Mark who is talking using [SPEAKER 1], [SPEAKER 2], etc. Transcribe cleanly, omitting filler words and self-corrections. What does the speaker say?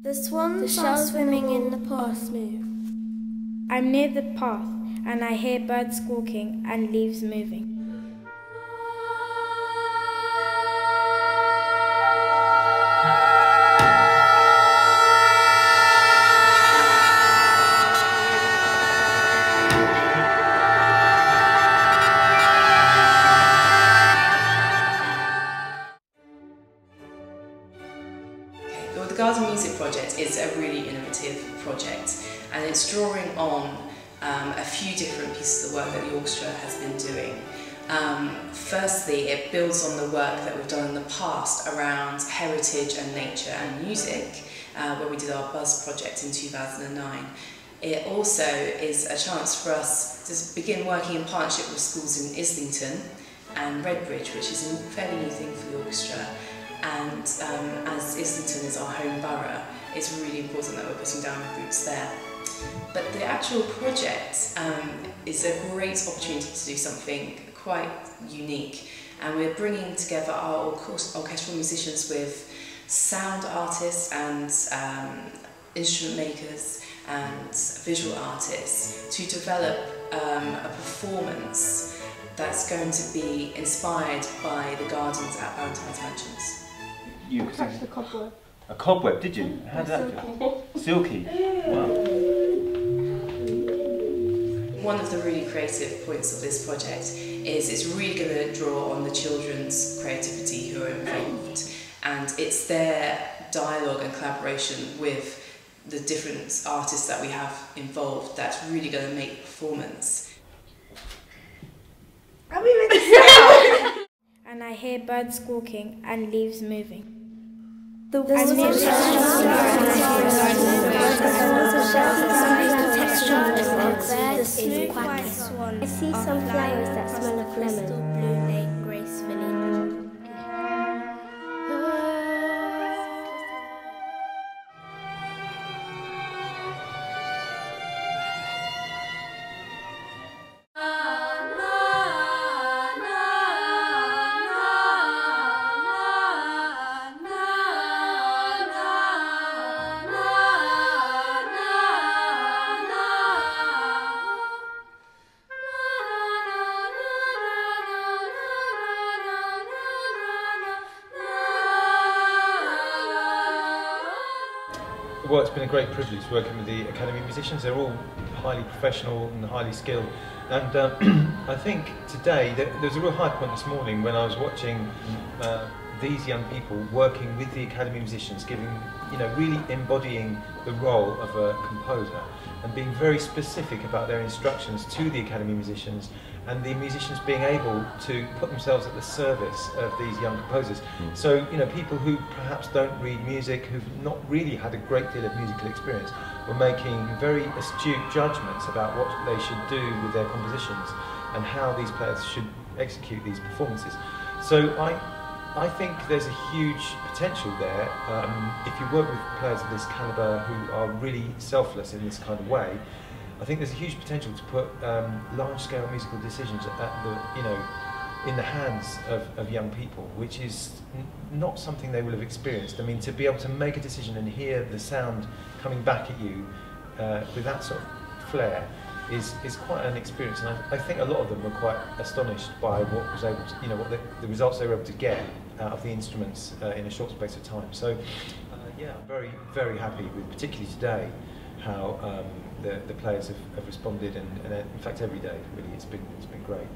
[SPEAKER 1] The swans are swimming in the pond.
[SPEAKER 2] I'm near the path, and I hear birds squawking and leaves moving.
[SPEAKER 3] Well, the Garden Music Project is a really innovative project, and it's drawing on a few different pieces of work that the orchestra has been doing. Firstly, it builds on the work that we've done in the past around heritage and nature and music, where we did our Buzz project in 2009. It also is a chance for us to begin working in partnership with schools in Islington and Redbridge, which is a fairly new thing for the orchestra. And as Islington is our home borough, it's really important that we're putting down roots there. But the actual project is a great opportunity to do something quite unique, and we're bringing together our orchestral musicians with sound artists and instrument makers and visual artists to develop a performance that's going to be inspired by the gardens at Valentine's Mansions.
[SPEAKER 4] You
[SPEAKER 1] Touched the cobweb.
[SPEAKER 4] A cobweb, did you? How did that feel? Silky. Wow.
[SPEAKER 3] One of the really creative points of this project is it's really going to draw on the children's creativity who are involved, and it's their dialogue and collaboration with the different artists that we have involved that's really going to make the performance.
[SPEAKER 1] Are we ready to start?
[SPEAKER 2] And I hear birds squawking and leaves moving.
[SPEAKER 1] The walls of I see some flowers that smell of lemon.
[SPEAKER 2] Blue lake gracefully.
[SPEAKER 4] Well, it's been a great privilege working with the Academy musicians. They're all highly professional and highly skilled. And I think today, there was a real high point this morning when I was watching these young people working with the Academy musicians, giving, really embodying the role of a composer and being very specific about their instructions to the Academy musicians, and the musicians being able to put themselves at the service of these young composers. So, people who perhaps don't read music, who've not really had a great deal of musical experience, were making very astute judgments about what they should do with their compositions and how these players should execute these performances. So I think there's a huge potential there. If you work with players of this calibre who are really selfless in this kind of way, I think there's a huge potential to put large-scale musical decisions at in the hands of young people, which is not something they will have experienced. I mean, to be able to make a decision and hear the sound coming back at you with that sort of flair is quite an experience, and I think a lot of them were quite astonished by what was able to, what the results they were able to get out of the instruments in a short space of time. So, yeah, I'm very, very happy with, particularly today, how the players have responded, and in fact every day really it's been great.